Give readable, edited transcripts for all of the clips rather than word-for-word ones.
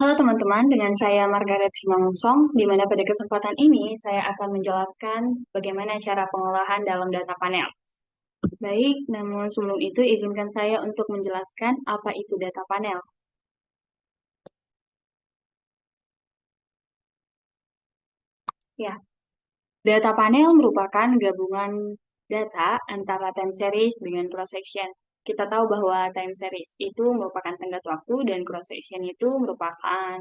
Halo teman-teman, dengan saya Margaret Simangunsong, di mana pada kesempatan ini saya akan menjelaskan bagaimana cara pengolahan dalam data panel. Baik, namun sebelum itu izinkan saya untuk menjelaskan apa itu data panel. Ya, data panel merupakan gabungan data antara time series dengan cross section. Kita tahu bahwa time series itu merupakan tenggat waktu dan cross section itu merupakan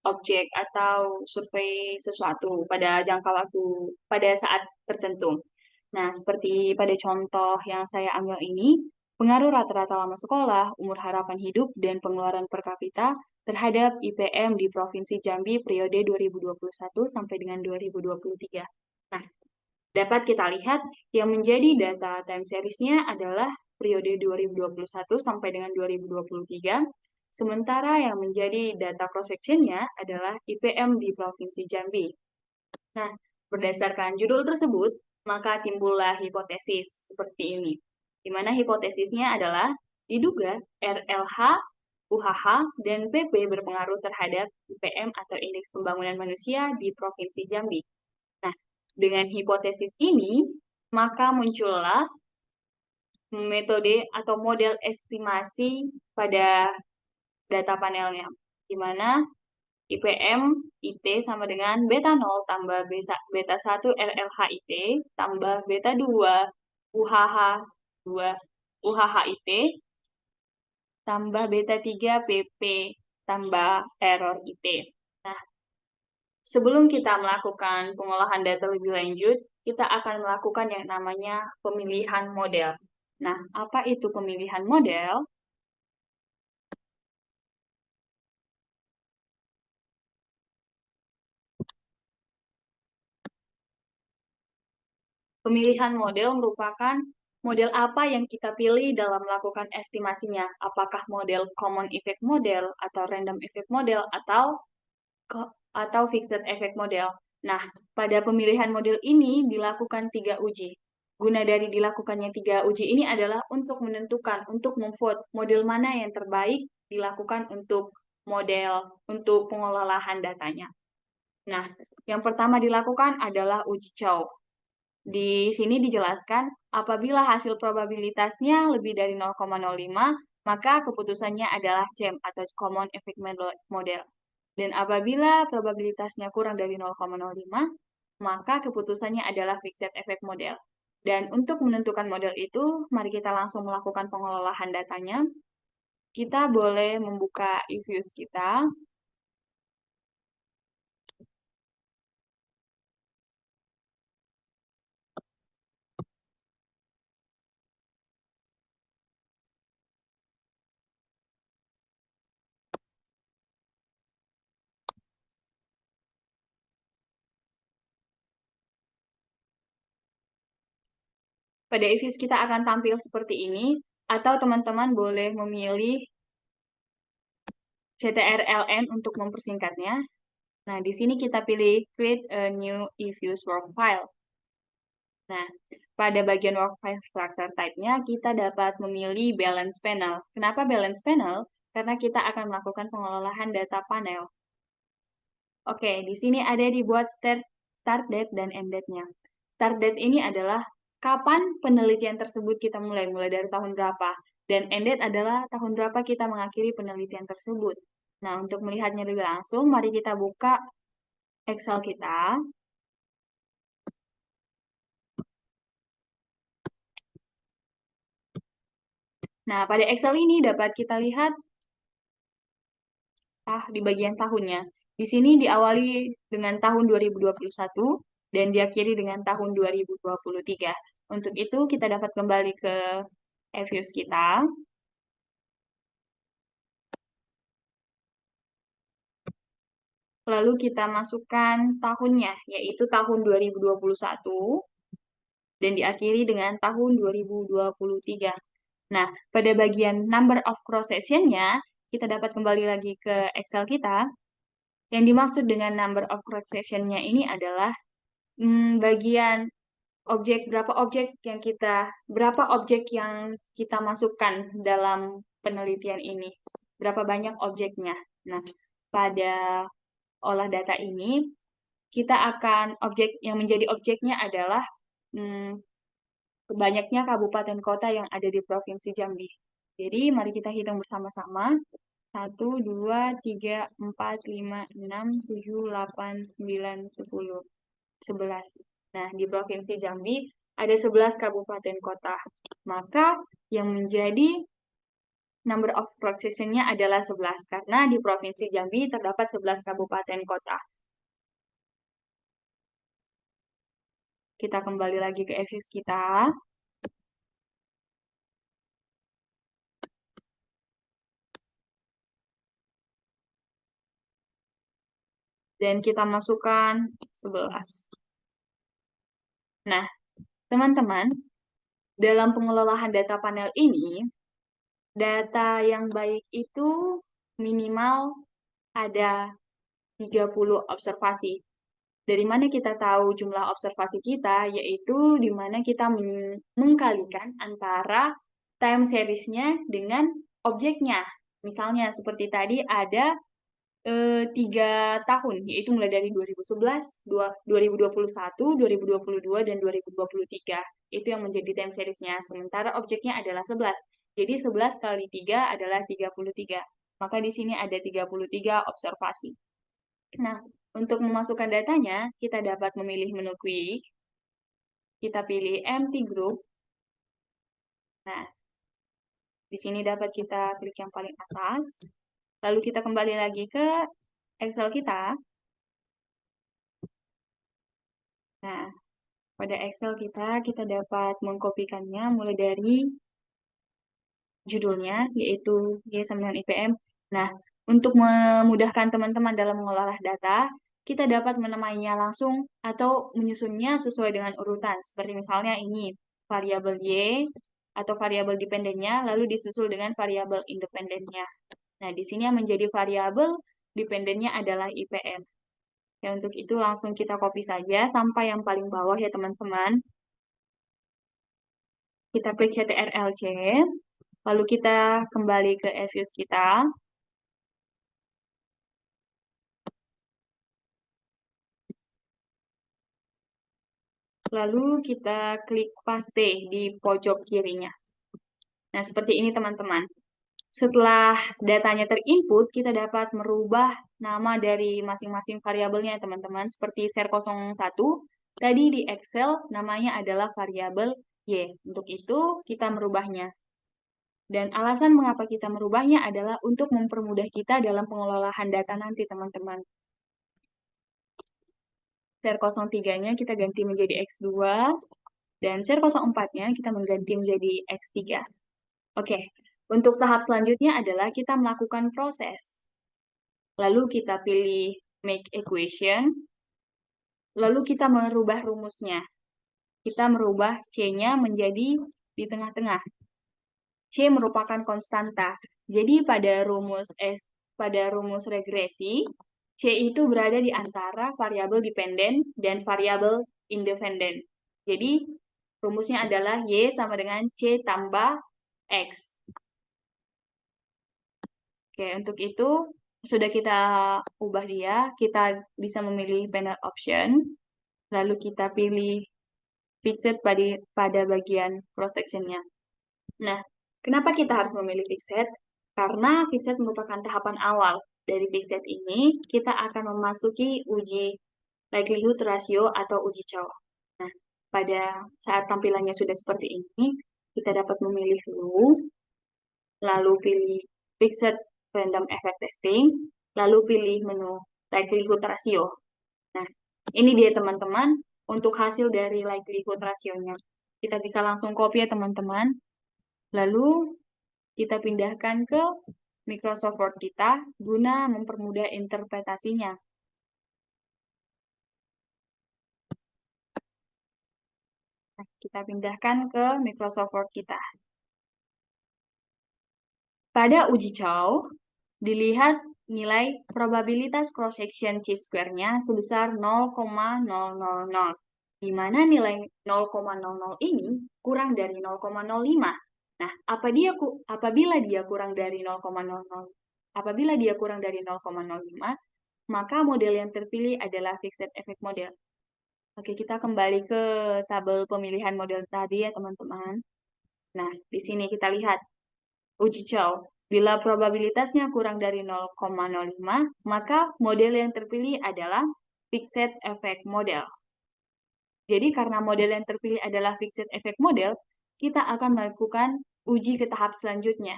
objek atau survei sesuatu pada jangka waktu pada saat tertentu. Nah, seperti pada contoh yang saya ambil ini, pengaruh rata-rata lama sekolah, umur harapan hidup, dan pengeluaran per kapita terhadap IPM di Provinsi Jambi periode 2021 sampai dengan 2023. Nah, dapat kita lihat yang menjadi data time series-nya adalah periode 2021 sampai dengan 2023, sementara yang menjadi data cross-section-nya adalah IPM di Provinsi Jambi. Nah, berdasarkan judul tersebut, maka timbullah hipotesis seperti ini, di mana hipotesisnya adalah diduga RLH, UHH, dan PP berpengaruh terhadap IPM atau Indeks Pembangunan Manusia di Provinsi Jambi. Nah, dengan hipotesis ini, maka muncullah metode atau model estimasi pada data panelnya, di mana IPM IT sama dengan beta 0 tambah beta 1 RLH IT tambah beta 2 UHH 2 UHH IT tambah beta 3 PP tambah error IT. Nah, sebelum kita melakukan pengolahan data lebih lanjut, kita akan melakukan yang namanya pemilihan model. Nah, apa itu pemilihan model? Pemilihan model merupakan model apa yang kita pilih dalam melakukan estimasinya. Apakah model common effect model atau random effect model atau fixed effect model. Nah, pada pemilihan model ini dilakukan 3 uji. Guna dari dilakukannya 3 uji ini adalah untuk menentukan, untuk memvote model mana yang terbaik dilakukan untuk pengolahan datanya. Nah, yang pertama dilakukan adalah uji Chow. Di sini dijelaskan, apabila hasil probabilitasnya lebih dari 0,05, maka keputusannya adalah CEM atau Common Effect Model. Dan apabila probabilitasnya kurang dari 0,05, maka keputusannya adalah Fixed Effect Model. Dan untuk menentukan model itu, mari kita langsung melakukan pengolahan datanya. Kita boleh membuka eViews kita. Pada eViews kita akan tampil seperti ini, atau teman-teman boleh memilih CTRLN untuk mempersingkatnya. Nah, di sini kita pilih Create a New eViews Work File. Nah, pada bagian Work File Structure Type-nya, kita dapat memilih Balance Panel. Kenapa Balance Panel? Karena kita akan melakukan pengelolaan data panel. Oke, di sini ada dibuat start date dan end date-nya. Start date ini adalah kapan penelitian tersebut kita mulai dari tahun berapa. Dan end date adalah tahun berapa kita mengakhiri penelitian tersebut. Nah, untuk melihatnya lebih langsung, mari kita buka Excel kita. Nah, pada Excel ini dapat kita lihat di bagian tahunnya. Di sini diawali dengan tahun 2021 dan diakhiri dengan tahun 2023. Untuk itu, kita dapat kembali ke eViews kita. Lalu kita masukkan tahunnya, yaitu tahun 2021 dan diakhiri dengan tahun 2023. Nah, pada bagian number of cross section-nya, kita dapat kembali lagi ke Excel kita. Yang dimaksud dengan number of cross section-nya ini adalah bagian berapa objek yang kita masukkan dalam penelitian ini. berapa banyak objeknya. Nah, pada olah data ini, kita akan yang menjadi objeknya adalah banyaknya kabupaten kota yang ada di Provinsi Jambi. Jadi, mari kita hitung bersama-sama. 1, 2, 3, 4, 5, 6, 7, 8, 9, 10, 11. Nah, di Provinsi Jambi ada 11 kabupaten kota. Maka yang menjadi number of procession-nya adalah 11 karena di Provinsi Jambi terdapat 11 kabupaten kota. Kita kembali lagi ke EVIS kita. Dan kita masukkan 11. Nah, teman-teman, dalam pengelolaan data panel ini, data yang baik itu minimal ada 30 observasi. Dari mana kita tahu jumlah observasi kita, yaitu di mana kita mengkalikan antara time series-nya dengan objeknya. Misalnya seperti tadi ada 3 tahun, yaitu mulai dari 2011, 2021, 2022, dan 2023. Itu yang menjadi time series-nya. Sementara objeknya adalah 11. Jadi 11 kali 3 adalah 33. Maka di sini ada 33 observasi. Nah, untuk memasukkan datanya, kita dapat memilih menu quick. Kita pilih empty group. Nah, di sini dapat kita klik yang paling atas. Lalu kita kembali lagi ke Excel kita. Nah, pada Excel kita dapat mengkopikannya mulai dari judulnya, yaitu Y sama dengan IPM. Nah, untuk memudahkan teman-teman dalam mengolah data, kita dapat menamainya langsung atau menyusunnya sesuai dengan urutan. Seperti misalnya ini, variabel Y atau variabel dependennya, lalu disusul dengan variabel independennya. Nah, di sini yang menjadi variabel dependennya adalah IPM. Ya, untuk itu langsung kita copy saja sampai yang paling bawah ya teman-teman. Kita klik CTRL-C, lalu kita kembali ke EVIS kita. Lalu kita klik paste di pojok kirinya. Nah, seperti ini teman-teman. Setelah datanya terinput, kita dapat merubah nama dari masing-masing variabelnya teman-teman. Seperti SER01, tadi di Excel namanya adalah variabel Y. Untuk itu, kita merubahnya. Dan alasan mengapa kita merubahnya adalah untuk mempermudah kita dalam pengelolaan data nanti teman-teman. SER03-nya kita ganti menjadi X2, dan SER04-nya kita mengganti menjadi X3. Oke, untuk tahap selanjutnya adalah kita melakukan proses. Lalu kita pilih Make Equation, lalu kita merubah rumusnya. Kita merubah C-nya menjadi di tengah-tengah. C merupakan konstanta. Jadi pada rumus regresi, C itu berada di antara variabel dependen dan variabel independen. Jadi, rumusnya adalah Y sama dengan C tambah X. Oke, untuk itu, sudah kita ubah dia, kita bisa memilih panel option, lalu kita pilih fixed pada bagian cross section-nya. Nah, kenapa kita harus memilih fixed? Karena fixed merupakan tahapan awal. Dari fixed ini, kita akan memasuki uji likelihood ratio atau uji Chow. Nah, pada saat tampilannya sudah seperti ini, kita dapat memilih dulu, lalu pilih fixed random effect testing, lalu pilih menu likelihood ratio. Nah, ini dia teman-teman, untuk hasil dari likelihood ratio-nya. Kita bisa langsung copy ya teman-teman. Lalu kita pindahkan ke Microsoft Word kita guna mempermudah interpretasinya. Nah, kita pindahkan ke Microsoft Word kita. Pada uji Chow, dilihat nilai probabilitas cross-section chi-square-nya sebesar 0,000, di mana nilai 0,00 ini kurang dari 0,05. Nah, apabila dia kurang dari 0,00, Apabila dia kurang dari 0,05, maka model yang terpilih adalah fixed effect model. Oke, kita kembali ke tabel pemilihan model tadi ya, teman-teman. Nah, di sini kita lihat uji Chow. Bila probabilitasnya kurang dari 0,05, maka model yang terpilih adalah fixed effect model. Jadi karena model yang terpilih adalah fixed effect model, kita akan melakukan uji ke tahap selanjutnya.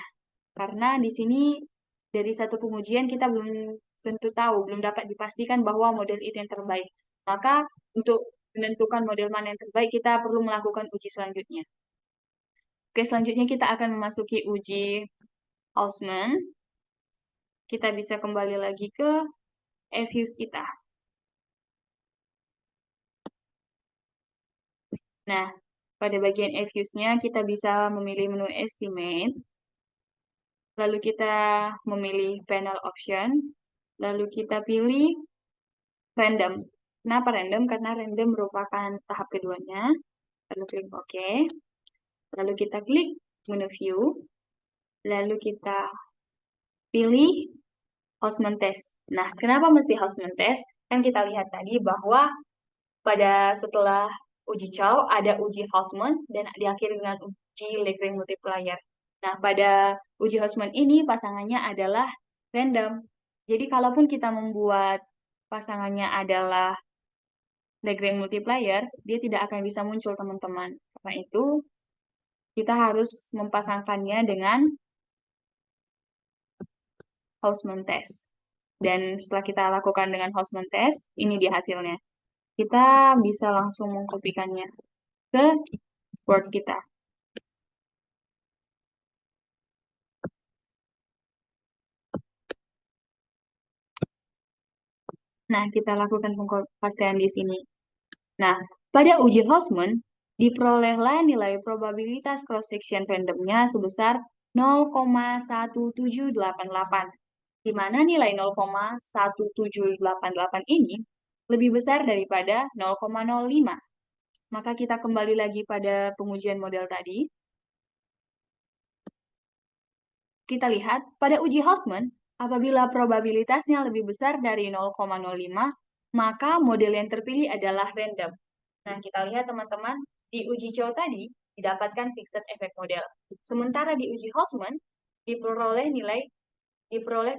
Karena di sini dari satu pengujian kita belum tentu tahu, belum dapat dipastikan bahwa model itu yang terbaik. Maka untuk menentukan model mana yang terbaik, kita perlu melakukan uji selanjutnya. Oke, selanjutnya kita akan memasuki uji Hausman. Kita bisa kembali lagi ke Eviews kita. Nah, pada bagian Eviews-nya kita bisa memilih menu Estimate, lalu kita memilih Panel Option, lalu kita pilih Random. Kenapa random? Karena random merupakan tahap keduanya. Lalu klik OK. Lalu kita klik menu View, lalu kita pilih Hausman Test. Nah, kenapa mesti Hausman Test? Kan kita lihat tadi bahwa pada setelah uji Chow ada uji Hausman dan diakhiri dengan uji Lagrange multiplier. Nah, pada uji Hausman ini pasangannya adalah random. Jadi kalaupun kita membuat pasangannya adalah Lagrange multiplier, dia tidak akan bisa muncul, teman-teman. Karena itu, kita harus mempasangkannya dengan Hausman test. Dan setelah kita lakukan dengan Hausman test, ini dia hasilnya. Kita bisa langsung mengkopikannya ke Word kita. Nah, kita lakukan pengpastian di sini. Nah, pada uji Hausman, diperolehlah nilai probabilitas cross-section randomnya sebesar 0,1788, di mana nilai 0,1788 ini lebih besar daripada 0,05. Maka kita kembali lagi pada pengujian model tadi. Kita lihat pada uji Hausman, apabila probabilitasnya lebih besar dari 0,05, maka model yang terpilih adalah random. Nah, kita lihat teman-teman, di uji Chow tadi didapatkan fixed effect model. Sementara di uji Hausman diperoleh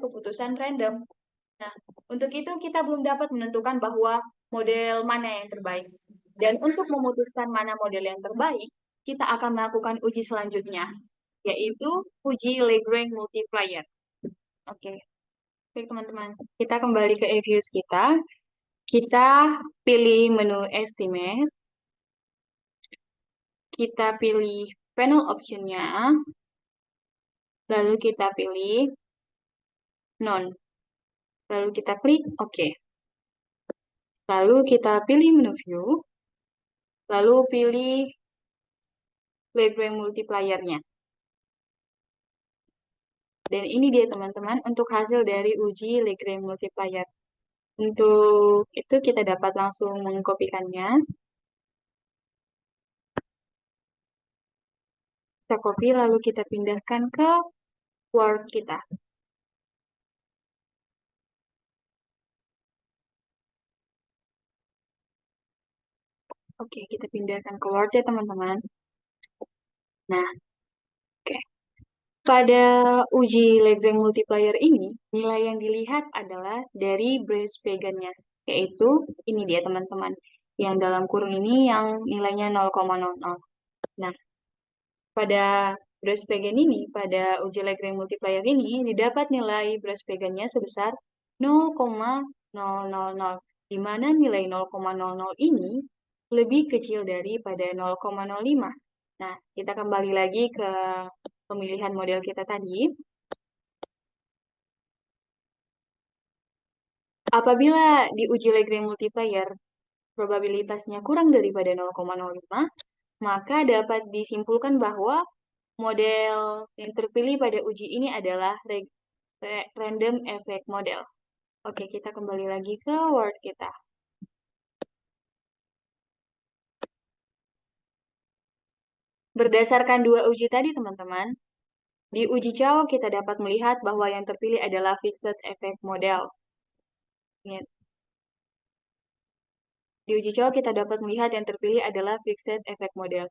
keputusan random. Nah, untuk itu kita belum dapat menentukan bahwa model mana yang terbaik. Dan untuk memutuskan mana model yang terbaik, kita akan melakukan uji selanjutnya, yaitu uji Lagrange multiplier. Oke. Oke, teman-teman. Kita kembali ke Eviews kita. Kita pilih menu Estimate. Kita pilih panel option-nya. Lalu kita pilih None. Lalu kita klik OK. Lalu kita pilih menu View. Lalu pilih Lagrange multiplier-nya. Dan ini dia teman-teman untuk hasil dari uji Lagrange multiplier. Untuk itu kita dapat langsung mengkopikannya. Kita copy lalu kita pindahkan ke Word kita. Oke, kita pindahkan ke Word ya teman-teman. Nah, oke. Pada uji Lagrange multiplier ini, nilai yang dilihat adalah dari Brace-Pagan-nya, yaitu ini dia teman-teman. Yang dalam kurung ini yang nilainya 0,00. Nah, pada Brace-Pagan ini, pada uji Lagrange multiplier ini, didapat nilai Brace-Pagan-nya sebesar 0,000, di mana nilai 0,00 ini lebih kecil daripada 0,05. Nah, kita kembali lagi ke pemilihan model kita tadi. Apabila diuji Lagrange multiplier, probabilitasnya kurang daripada 0,05, maka dapat disimpulkan bahwa model yang terpilih pada uji ini adalah random effect model. Oke, kita kembali lagi ke Word kita. Berdasarkan dua uji tadi, teman-teman, Di uji Chow, kita dapat melihat bahwa yang terpilih adalah fixed effect model. Ingat, di uji Chow kita dapat melihat yang terpilih adalah fixed effect model.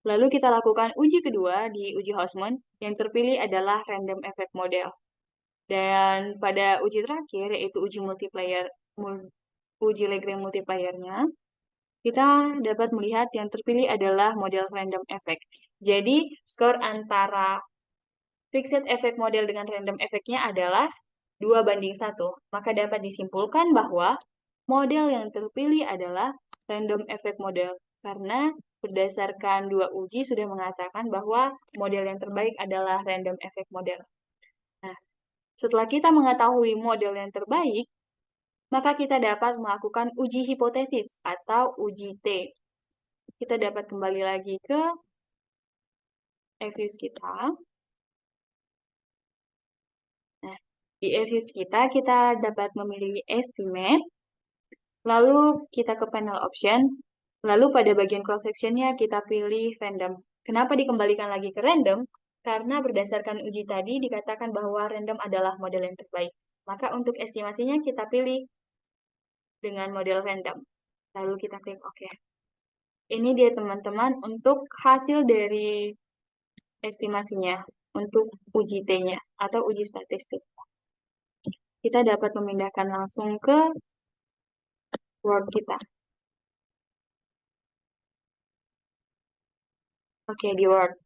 Lalu kita lakukan uji kedua di uji Hausman, yang terpilih adalah random effect model. Dan pada uji terakhir, yaitu uji uji Lagrange multiplier-nya, kita dapat melihat yang terpilih adalah model random effect. Jadi, skor antara fixed effect model dengan random effect-nya adalah 2:1. Maka dapat disimpulkan bahwa model yang terpilih adalah random effect model. Karena berdasarkan dua uji sudah mengatakan bahwa model yang terbaik adalah random effect model. Nah, setelah kita mengetahui model yang terbaik, maka kita dapat melakukan uji hipotesis atau uji T. Kita dapat kembali lagi ke EVIS kita. Nah, di EVIS kita dapat memilih estimate, lalu kita ke panel option, lalu pada bagian cross sectionnya kita pilih random. Kenapa dikembalikan lagi ke random? Karena berdasarkan uji tadi dikatakan bahwa random adalah model yang terbaik. Maka untuk estimasinya kita pilih dengan model random. Lalu kita klik OK. Ini dia teman-teman untuk hasil dari estimasinya untuk uji T-nya atau uji statistik. Kita dapat memindahkan langsung ke Word kita. Oke, di Word.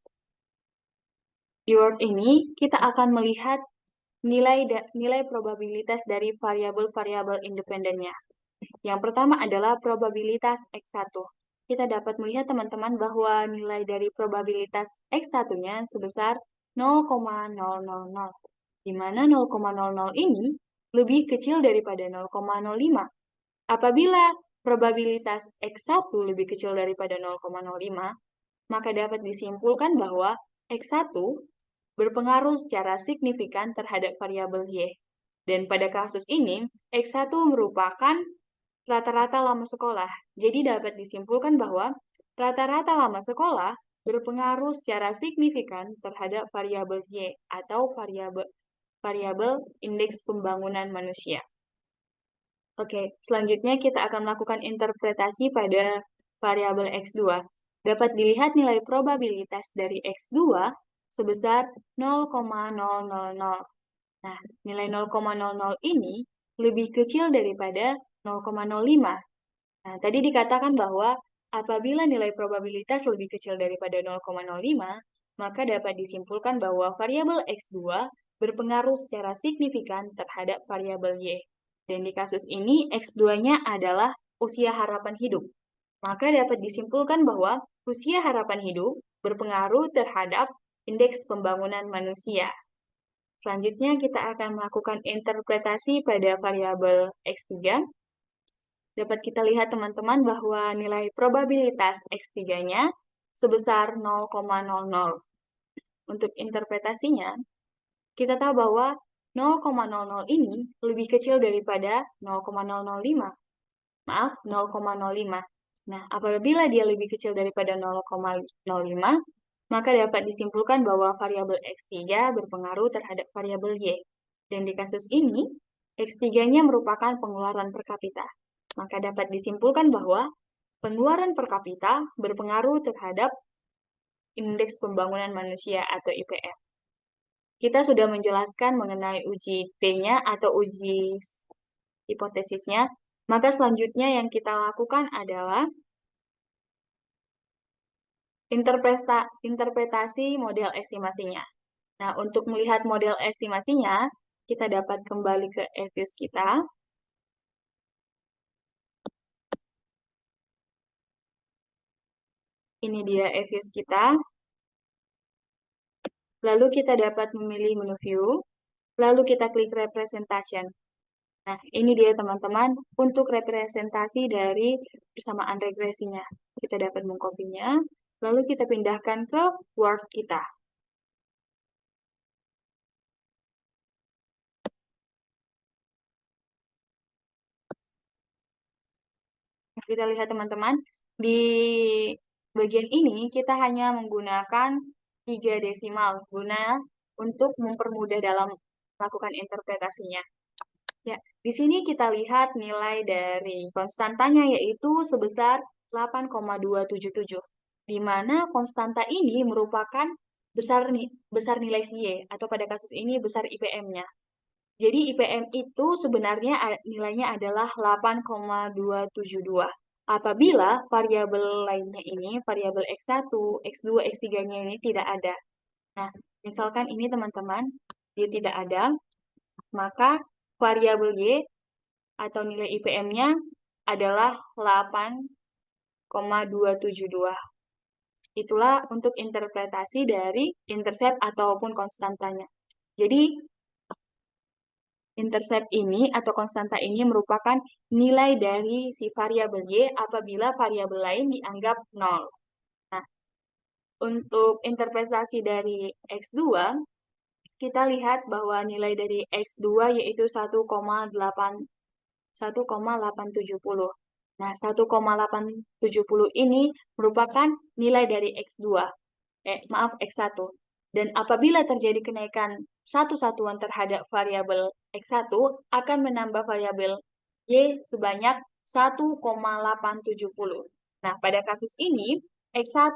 Di Word ini kita akan melihat nilai probabilitas dari variabel-variabel independennya. Yang pertama adalah probabilitas X1. Kita dapat melihat teman-teman bahwa nilai dari probabilitas X1-nya sebesar 0,000, di mana 0,00 ini lebih kecil daripada 0,05. Apabila probabilitas X1 lebih kecil daripada 0,05, maka dapat disimpulkan bahwa X1 berpengaruh secara signifikan terhadap variabel Y. Dan pada kasus ini, X1 merupakan rata-rata lama sekolah. Jadi dapat disimpulkan bahwa rata-rata lama sekolah berpengaruh secara signifikan terhadap variabel Y atau variabel indeks pembangunan manusia. Oke, selanjutnya kita akan melakukan interpretasi pada variabel X2. Dapat dilihat nilai probabilitas dari X2 sebesar 0,000. Nah, nilai 0,00 ini lebih kecil daripada 0,05. Nah, tadi dikatakan bahwa apabila nilai probabilitas lebih kecil daripada 0,05, maka dapat disimpulkan bahwa variabel X2 berpengaruh secara signifikan terhadap variabel Y. Dan di kasus ini, X2-nya adalah usia harapan hidup. Maka dapat disimpulkan bahwa usia harapan hidup berpengaruh terhadap indeks pembangunan manusia. Selanjutnya, kita akan melakukan interpretasi pada variabel X3. Dapat kita lihat teman-teman bahwa nilai probabilitas X3-nya sebesar 0,00. Untuk interpretasinya, kita tahu bahwa 0,00 ini lebih kecil daripada 0,005. Maaf, 0,05. Nah, apabila dia lebih kecil daripada 0,05, maka dapat disimpulkan bahwa variabel X3 berpengaruh terhadap variabel Y. Dan di kasus ini, X3-nya merupakan pengeluaran per kapita. Maka dapat disimpulkan bahwa pengeluaran per kapita berpengaruh terhadap indeks pembangunan manusia atau IPM. Kita sudah menjelaskan mengenai uji T-nya atau uji hipotesisnya, maka selanjutnya yang kita lakukan adalah interpretasi model estimasinya. Nah, untuk melihat model estimasinya, kita dapat kembali ke EVIS kita. Ini dia EVIS kita. Lalu kita dapat memilih menu view. Lalu kita klik representation. Nah, ini dia teman-teman untuk representasi dari persamaan regresinya. Kita dapat mengkopinya, lalu kita pindahkan ke Word kita. Nah, kita lihat teman-teman, di bagian ini kita hanya menggunakan 3 desimal guna untuk mempermudah dalam melakukan interpretasinya. Ya, di sini kita lihat nilai dari konstantanya yaitu sebesar 8,277, di mana konstanta ini merupakan besar nilai si Y, atau pada kasus ini besar IPM-nya. Jadi IPM itu sebenarnya nilainya adalah 8,272. Apabila variabel lainnya ini, variabel X1, X2, X3-nya ini tidak ada. Nah, misalkan ini teman-teman, dia tidak ada, maka variabel Y atau nilai IPM-nya adalah 8,272. Itulah untuk interpretasi dari intercept ataupun konstantanya. Jadi, intercept ini atau konstanta ini merupakan nilai dari si variabel Y apabila variabel lain dianggap 0. Nah, untuk interpretasi dari X2, kita lihat bahwa nilai dari X2 yaitu 1,870. Nah, 1,870 ini merupakan nilai dari X2. X1. Dan apabila terjadi kenaikan satu satuan terhadap variabel X1, akan menambah variabel Y sebanyak 1,870. Nah, pada kasus ini, X1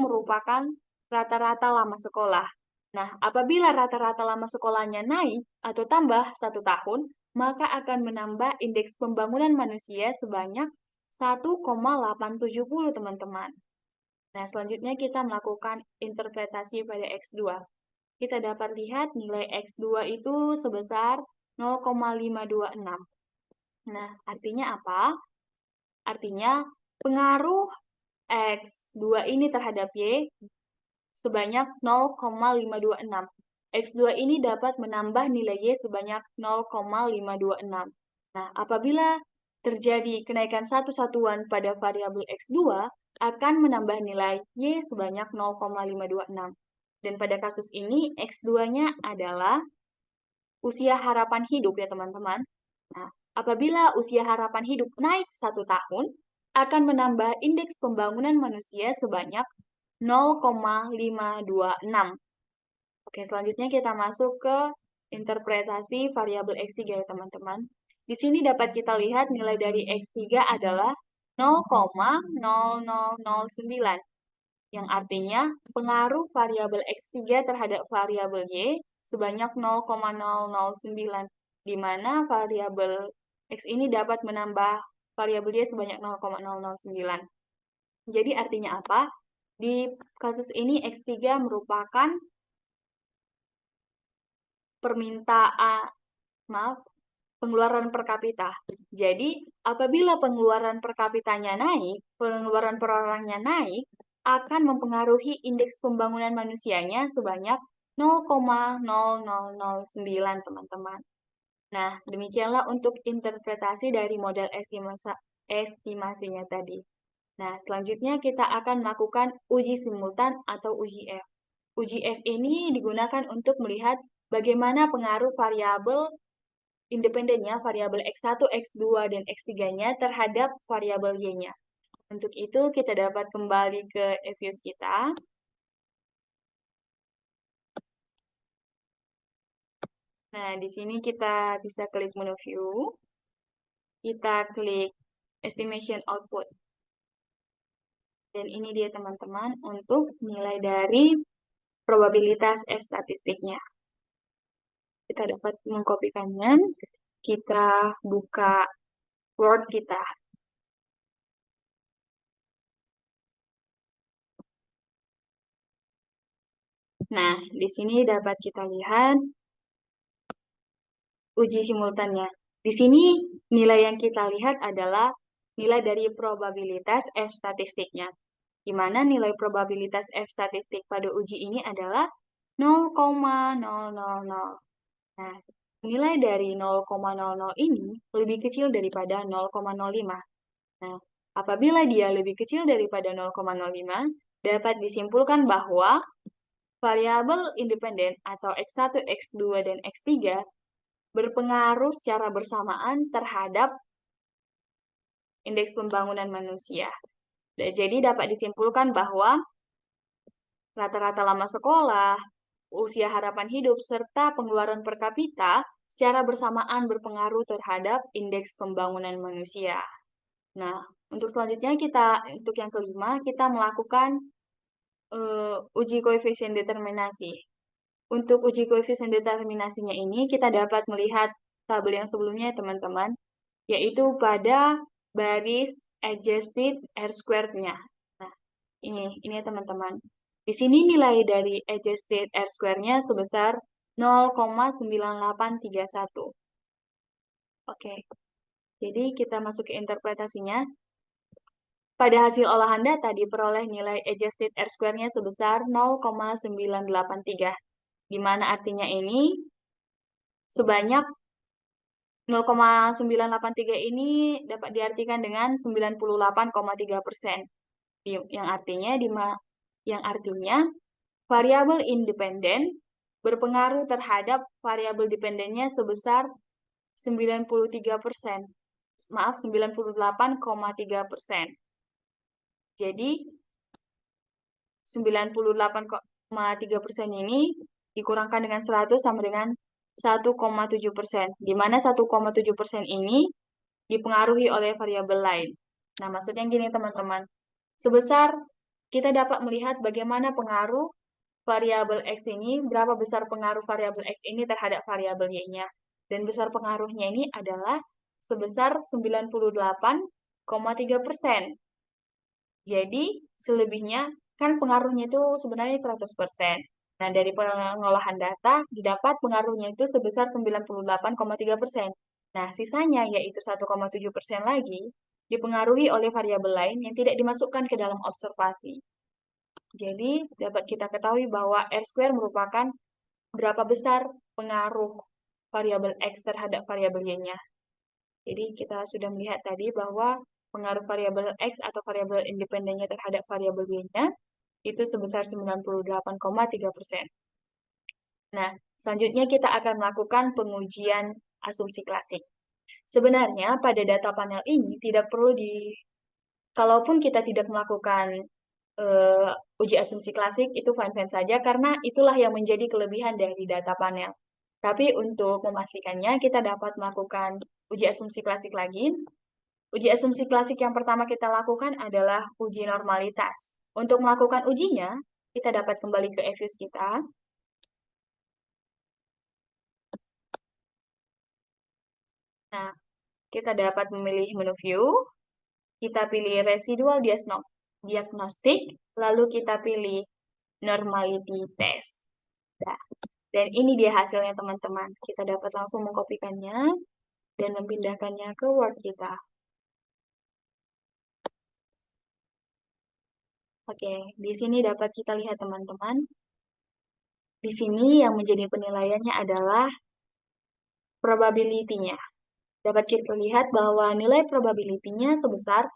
merupakan rata-rata lama sekolah. Nah, apabila rata-rata lama sekolahnya naik atau tambah 1 tahun, maka akan menambah indeks pembangunan manusia sebanyak 1,870, teman-teman. Nah, selanjutnya kita melakukan interpretasi pada X2. Kita dapat lihat nilai X2 itu sebesar 0,526. Nah, artinya apa? Artinya pengaruh X2 ini terhadap Y sebanyak 0,526. X2 ini dapat menambah nilai Y sebanyak 0,526. Nah, apabila terjadi kenaikan satu satuan pada variabel X2, akan menambah nilai Y sebanyak 0,526. Dan pada kasus ini, X2-nya adalah usia harapan hidup ya teman-teman. Nah, apabila usia harapan hidup naik 1 tahun, akan menambah indeks pembangunan manusia sebanyak 0,526. Oke, selanjutnya kita masuk ke interpretasi variabel X3 ya teman-teman. Di sini dapat kita lihat nilai dari X3 adalah 0,0009, yang artinya pengaruh variabel X3 terhadap variabel Y sebanyak 0,009, di mana variabel X ini dapat menambah variabel Y sebanyak 0,009. Jadi artinya apa? Di kasus ini X3 merupakan pengeluaran per kapita. Jadi, apabila pengeluaran per kapitanya naik, pengeluaran per orangnya naik, akan mempengaruhi indeks pembangunan manusianya sebanyak 0,0009, teman-teman. Nah, demikianlah untuk interpretasi dari model estimasinya tadi. Nah, selanjutnya kita akan melakukan uji simultan atau uji F. Uji F ini digunakan untuk melihat bagaimana pengaruh variabel independennya, variabel X1, X2, dan X3-nya terhadap variabel Y-nya. Untuk itu, kita dapat kembali ke EViews kita. Nah, di sini kita bisa klik menu view. Kita klik estimation output. Dan ini dia teman-teman untuk nilai dari probabilitas F statistiknya. Kita dapat mengkopikannya. Kita buka Word kita. Nah, di sini dapat kita lihat uji simultannya. Di sini nilai yang kita lihat adalah nilai dari probabilitas F statistiknya, di mana nilai probabilitas F statistik pada uji ini adalah 0,000. Nah, nilai dari 0,00 ini lebih kecil daripada 0,05. Nah, apabila dia lebih kecil daripada 0,05, dapat disimpulkan bahwa variabel independen atau X1, X2, dan X3 berpengaruh secara bersamaan terhadap indeks pembangunan manusia. Jadi dapat disimpulkan bahwa rata-rata lama sekolah, usia harapan hidup, serta pengeluaran per kapita secara bersamaan berpengaruh terhadap indeks pembangunan manusia. Nah, untuk selanjutnya untuk yang kelima, kita melakukan uji koefisien determinasi. Untuk uji koefisien determinasinya ini, kita dapat melihat tabel yang sebelumnya, teman-teman, yaitu pada baris adjusted R squared-nya. Nah, ini ya, teman-teman. Di sini nilai dari adjusted R square-nya sebesar 0,9831. Oke, jadi kita masuk ke interpretasinya. Pada hasil olahan data diperoleh nilai adjusted R square-nya sebesar 0,983, di mana artinya ini sebanyak 0,983 ini dapat diartikan dengan 98,3%, yang artinya variabel independen berpengaruh terhadap variabel dependennya sebesar 93%. Maaf, 98,3%. Jadi 98,3% ini dikurangkan dengan 100 sama dengan 1,7%, di mana 1,7% ini dipengaruhi oleh variabel lain. Nah, maksudnya gini teman-teman, sebesar kita dapat melihat bagaimana pengaruh variabel X ini, berapa besar pengaruh variabel X ini terhadap variabel Y-nya. Dan besar pengaruhnya ini adalah sebesar 98,3%. Jadi, selebihnya kan pengaruhnya itu sebenarnya 100%. Nah, dari pengolahan data didapat pengaruhnya itu sebesar 98,3%. Nah, sisanya yaitu 1,7% lagi dipengaruhi oleh variabel lain yang tidak dimasukkan ke dalam observasi. Jadi, dapat kita ketahui bahwa R square merupakan berapa besar pengaruh variabel X terhadap variabel Y-nya. Jadi, kita sudah melihat tadi bahwa pengaruh variabel X atau variabel independennya terhadap variabel Y-nya itu sebesar 98,3%. Nah, selanjutnya kita akan melakukan pengujian asumsi klasik. Sebenarnya pada data panel ini tidak perlu kalaupun kita tidak melakukan uji asumsi klasik, itu fine-fine saja karena itulah yang menjadi kelebihan dari data panel. Tapi untuk memastikannya, kita dapat melakukan uji asumsi klasik lagi. Uji asumsi klasik yang pertama kita lakukan adalah uji normalitas. Untuk melakukan ujinya, kita dapat kembali ke EViews kita. Nah, kita dapat memilih menu view, kita pilih residual diagnostic, lalu kita pilih normality test. Nah, dan ini dia hasilnya teman-teman. Kita dapat langsung mengkopikannya dan memindahkannya ke Word kita. Oke, di sini dapat kita lihat teman-teman. Di sini yang menjadi penilaiannya adalah probability-nya. Dapat kita lihat bahwa nilai probability-nya sebesar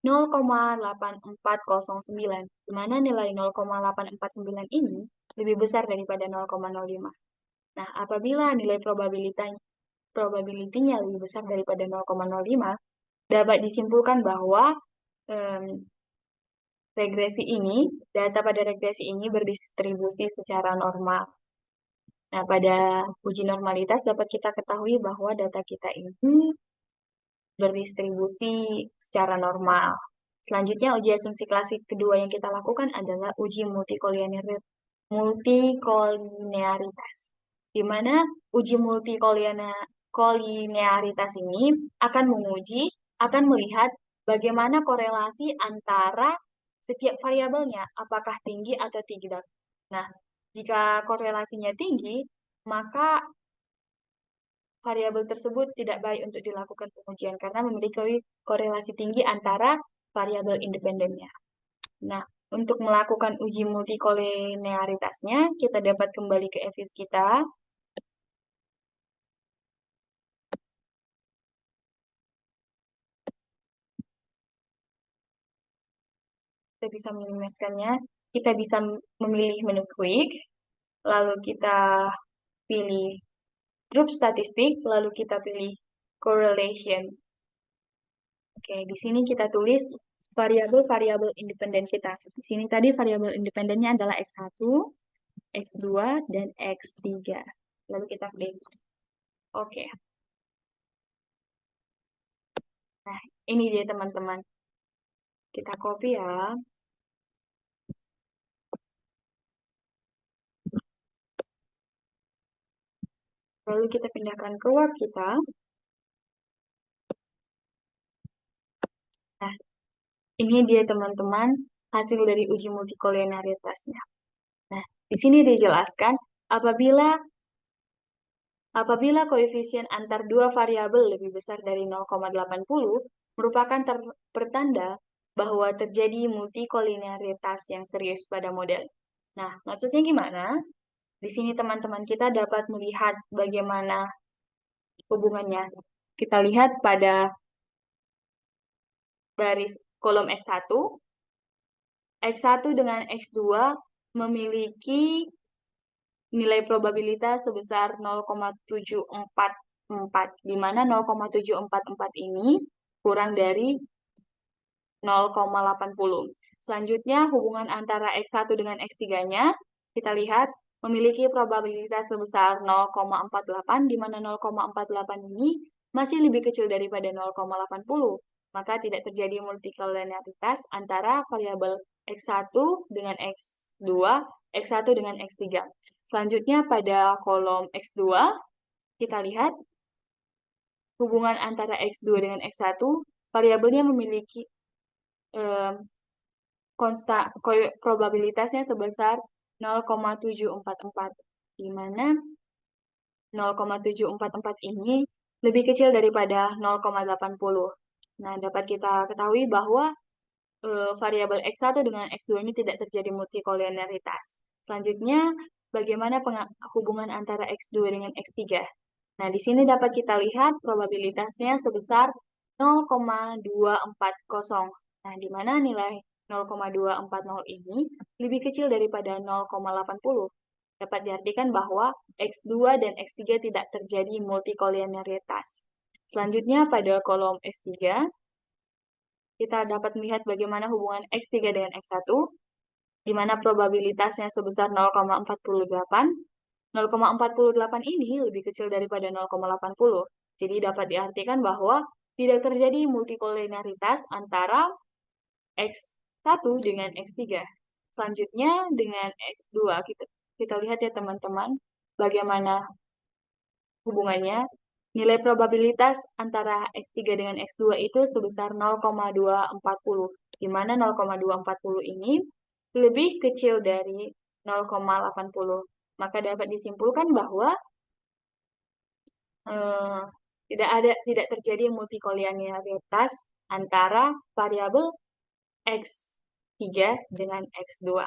0,8409, di mana nilai 0,849 ini lebih besar daripada 0,05. Nah, apabila nilai probability-nya lebih besar daripada 0,05, dapat disimpulkan bahwa data pada regresi ini berdistribusi secara normal. Nah, pada uji normalitas dapat kita ketahui bahwa data kita ini berdistribusi secara normal. Selanjutnya, uji asumsi klasik kedua yang kita lakukan adalah uji multikolinearitas, di mana uji multikolinearitas ini akan melihat bagaimana korelasi antara setiap variabelnya, apakah tinggi atau tidak. Nah, jika korelasinya tinggi, maka variabel tersebut tidak baik untuk dilakukan pengujian karena memiliki korelasi tinggi antara variabel independennya. Nah, untuk melakukan uji multikolinearitasnya, kita dapat kembali ke EViews kita. Kita bisa meminimaliskannya. Kita bisa memilih menu quick, lalu kita pilih group statistik, lalu kita pilih correlation. Oke, di sini kita tulis variabel-variabel independen kita. Di sini tadi variabel independennya adalah X1, X2, dan X3. Lalu kita klik. Oke. Nah, ini dia teman-teman. Kita copy ya. Lalu kita pindahkan ke Word kita. Nah, ini dia teman-teman hasil dari uji multikolinearitasnya. Nah, di sini dijelaskan apabila koefisien antar dua variabel lebih besar dari 0,80 merupakan pertanda bahwa terjadi multikolinearitas yang serius pada model. Nah, maksudnya gimana? Di sini teman-teman kita dapat melihat bagaimana hubungannya. Kita lihat pada baris kolom X1, X1 dengan X2 memiliki nilai probabilitas sebesar 0,744, di mana 0,744 ini kurang dari 0,80. Selanjutnya, hubungan antara X1 dengan X3-nya, kita lihat memiliki probabilitas sebesar 0,48, di mana 0,48 ini masih lebih kecil daripada 0,80. Maka tidak terjadi multikolinearitas antara variabel X1 dengan X2, X1 dengan X3. Selanjutnya pada kolom X2, kita lihat hubungan antara X2 dengan X1, variabelnya memiliki probabilitasnya sebesar 0,744, di mana 0,744 ini lebih kecil daripada 0,80. Nah, dapat kita ketahui bahwa variabel X1 dengan X2 ini tidak terjadi multikolinearitas. Selanjutnya, bagaimana hubungan antara X2 dengan X3? Nah, di sini dapat kita lihat probabilitasnya sebesar 0,240. Nah, di mana nilai 0,240 ini lebih kecil daripada 0,80. Dapat diartikan bahwa X2 dan X3 tidak terjadi multikolinearitas. Selanjutnya, pada kolom X3, kita dapat melihat bagaimana hubungan X3 dengan X1, di mana probabilitasnya sebesar 0,48. 0,48 ini lebih kecil daripada 0,80. Jadi dapat diartikan bahwa tidak terjadi multikolinearitas antara X1 dengan X3. Selanjutnya dengan X2, kita lihat ya teman-teman, bagaimana hubungannya. Nilai probabilitas antara X3 dengan X2 itu sebesar 0,240, di mana 0,240 ini lebih kecil dari 0,80. Maka dapat disimpulkan bahwa tidak terjadi multikolinearitas antara variabel X3 dengan X2.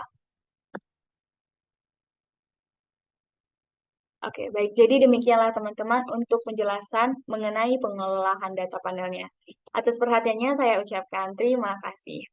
Oke, baik. Jadi demikianlah teman-teman untuk penjelasan mengenai pengolahan data panelnya. Atas perhatiannya saya ucapkan terima kasih.